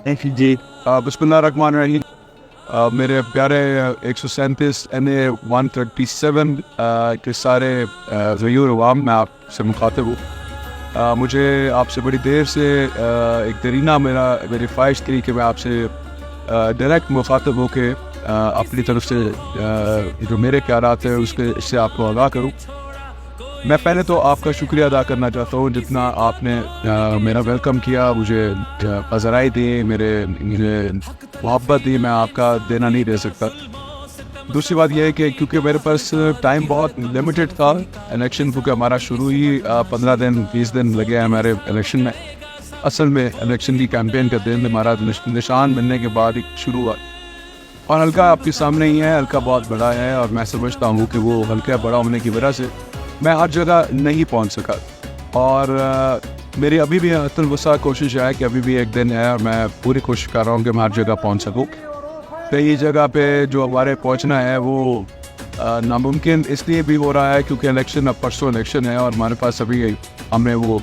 जी। बिस्मिल्लाहिर्रहमानिर्रहीम। मेरे प्यारे 137 NA 137 के सारे ज़यूर अवाम, मैं आपसे मुखातिब हूँ। मुझे आपसे बड़ी देर से एक दरीना मेरी ख्वाहिश थी कि मैं आपसे डायरेक्ट मुखातिब हो के अपनी तरफ से जो मेरे ख्यालात हैं इससे आपको आगाह करूँ। मैं पहले तो आपका शुक्रिया अदा करना चाहता हूँ जितना आपने मेरा वेलकम किया, मुझे पज़राई दी, मुझे मोहब्बत दी, मैं आपका देना नहीं दे सकता। दूसरी बात यह है कि क्योंकि मेरे पास टाइम बहुत लिमिटेड था, इलेक्शन क्योंकि हमारा शुरू ही 15 दिन 20 दिन लगे हैं हमारे इलेक्शन में। असल में इलेक्शन की कैंपेन का दिन हमारा निशान मिलने के बाद ही शुरू हुआ, और हल्का आपके सामने ही है, हल्का बहुत बड़ा है, और मैं समझता हूँ कि वो हल्का बड़ा होने की वजह से मैं हर जगह नहीं पहुंच सका। और मेरी अभी भी अतुलवसा कोशिश है कि अभी भी एक दिन है और मैं पूरी कोशिश कर रहा हूँ कि मैं हर जगह पहुंच सकूँ। कई जगह पे जो हमारे पहुंचना है वो नामुमकिन इसलिए भी हो रहा है क्योंकि इलेक्शन, अब परसों इलेक्शन है और हमारे पास अभी हमने वो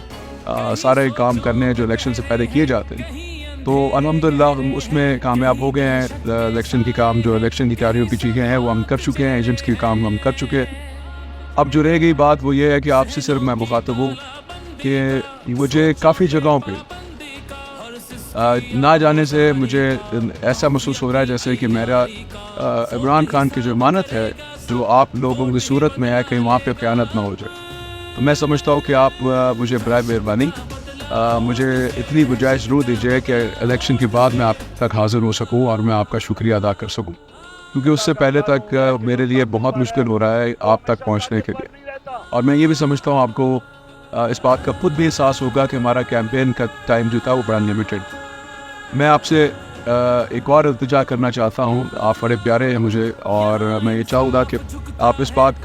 सारे काम करने हैं जो इलेक्शन से पहले किए जाते हैं। तो अल्हम्दुलिल्लाह हम उसमें कामयाब हो गए हैं। इलेक्शन की काम, जो इलेक्शन की तैयारियों की चीज़ें हैं वो हम कर चुके हैं, एजेंट्स की काम हम कर चुके हैं। अब जो रह गई बात वो ये है कि आपसे सिर्फ मैं मुखातिब हूँ कि मुझे काफ़ी जगहों पे ना जाने से मुझे ऐसा महसूस हो रहा है जैसे कि मेरा इमरान खान की जो इमानत है जो आप लोगों की सूरत में है, कहीं वहाँ पे ख़यानत ना हो जाए। तो मैं समझता हूँ कि आप मुझे बराए मेहरबानी मुझे इतनी गुंजाइश ज़रूर दीजिए कि इलेक्शन के बाद मैं आप तक हाज़िर हो सकूँ और मैं आपका शुक्रिया अदा कर सकूँ, क्योंकि उससे पहले तक मेरे लिए बहुत मुश्किल हो रहा है आप तक पहुंचने के लिए। और मैं ये भी समझता हूँ आपको इस बात का खुद भी एहसास होगा कि हमारा कैंपेन का टाइम जो था वो बड़ा लिमिटेड। मैं आपसे एक और इल्तिजा करना चाहता हूँ, आप बड़े प्यारे हैं मुझे, और मैं ये चाहूँगा कि आप इस बात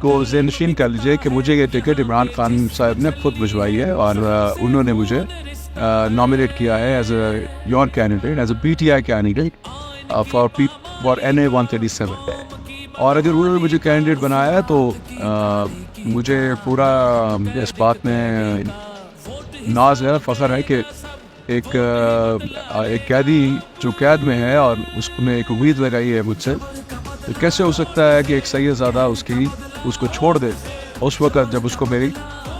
को ज़हनशीन कर लीजिए कि मुझे ये टिकट इमरान खान साहब ने खुद भिजवाई है और उन्होंने मुझे नॉमिनेट किया है as a your candidate, as a PTI candidate for NA 137। और अगर उन्होंने मुझे कैंडिडेट बनाया है तो मुझे पूरा इस बात में नाज है, फ़ख्र है कि एक कैदी जो कैद में है और उसने एक उम्मीद लगाई है मुझसे, तो कैसे हो सकता है कि एक सैयदज़ादा उसको छोड़ दे उस वक़्त जब उसको मेरी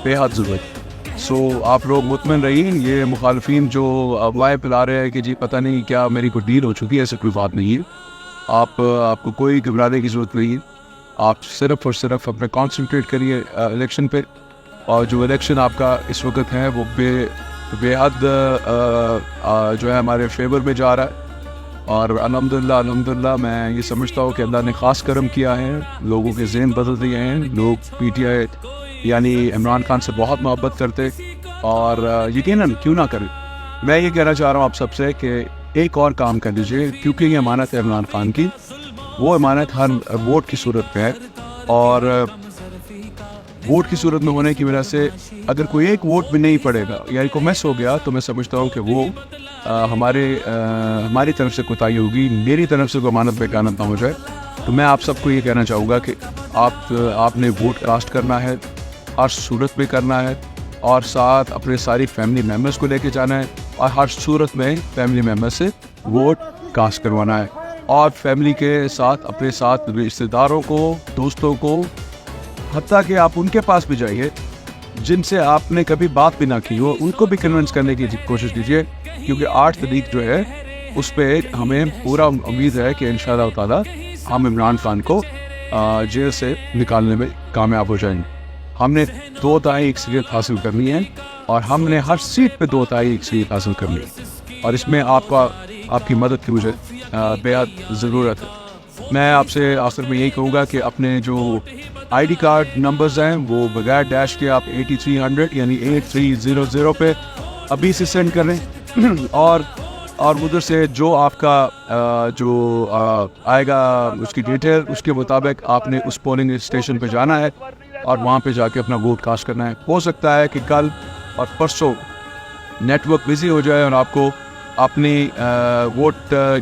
बेहद ज़रूरत। सो आप लोग मुतमईन रहिए, ये मुखालफिन जो अफवाहें फैला रहे हैं कि जी पता नहीं क्या मेरी कोई डील हो चुकी है, ऐसी कोई बात नहीं है। आपको कोई घबराने की ज़रूरत नहीं है। आप सिर्फ़ और सिर्फ अपने कॉन्सेंट्रेट करिए इलेक्शन पे, और जो इलेक्शन आपका इस वक्त है वो बेहद जो है हमारे फेवर में जा रहा है। और अल्हम्दुलिल्लाह मैं ये समझता हूँ कि अल्लाह ने ख़ास करम किया है, लोगों के ज़हन बदल दिए हैं। लोग PTI यानी इमरान खान से बहुत मोहब्बत करते, और यकीनन क्यों ना करें। मैं ये कहना चाह रहा हूँ आप सबसे कि एक और काम कर लीजिए, क्योंकि ये अमानत है इमरान खान की, वो अमानत हर वोट की सूरत में है, और वोट की सूरत में होने की वजह से अगर कोई एक वोट भी नहीं पड़ेगा या को मिस हो गया तो मैं समझता हूँ कि वो हमारी तरफ से कोताही होगी, मेरी तरफ से कोई अमानत बेगानत ना हो जाए। तो मैं आप सबको ये कहना चाहूँगा कि आपने वोट कास्ट करना है, हर सूरत में करना है, और साथ अपने सारी फैमिली मेम्बर्स को लेके जाना है, और हर सूरत में फैमिली मेम्बर से वोट कास्ट करवाना है, और फैमिली के साथ अपने साथ रिश्तेदारों को, दोस्तों को, हत्ता कि आप उनके पास भी जाइए जिनसे आपने कभी बात भी ना की हो, उनको भी कन्विंस करने की कोशिश कीजिए, क्योंकि 8 तारीख जो है उस पर हमें पूरा उम्मीद है कि इंशाअल्लाह ताला हम इमरान खान को जेल से निकालने में कामयाब हो जाएंगे। हमने 2/3 अक्सरियत हासिल करनी है, और हमने हर सीट पे 2/3 अक्सरियत हासिल करनी है, और इसमें आपकी मदद की मुझे बेहद ज़रूरत है। मैं आपसे आखिर में यही कहूँगा कि अपने जो ID कार्ड नंबर्स हैं वो बगैर डैश के आप 8300 यानी 8300 पे अभी से सेंड करें, और उधर से जो आपका आएगा उसकी डिटेल, उसके मुताबिक आपने उस पोलिंग स्टेशन पे जाना है और वहाँ पे जाके अपना वोट कास्ट करना है। हो सकता है कि कल और परसों नेटवर्क बिजी हो जाए और आपको अपनी वोट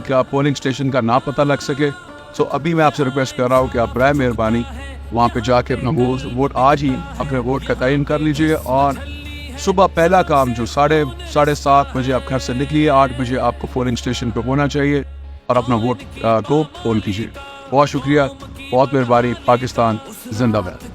का पोलिंग स्टेशन का ना पता लग सके। सो अभी मैं आपसे रिक्वेस्ट कर रहा हूँ कि आप बराए मेहरबानी वहाँ पे जाके अपना वोट आज ही अपने वोट का तयन कर लीजिए, और सुबह पहला काम जो साढ़े 7:30 बजे आप घर से निकलिए, 8 बजे आपको पोलिंग स्टेशन पर होना चाहिए और अपना वोट को पोल कीजिए। बहुत शुक्रिया, बहुत मेहरबानी। पाकिस्तान जिंदाबाद।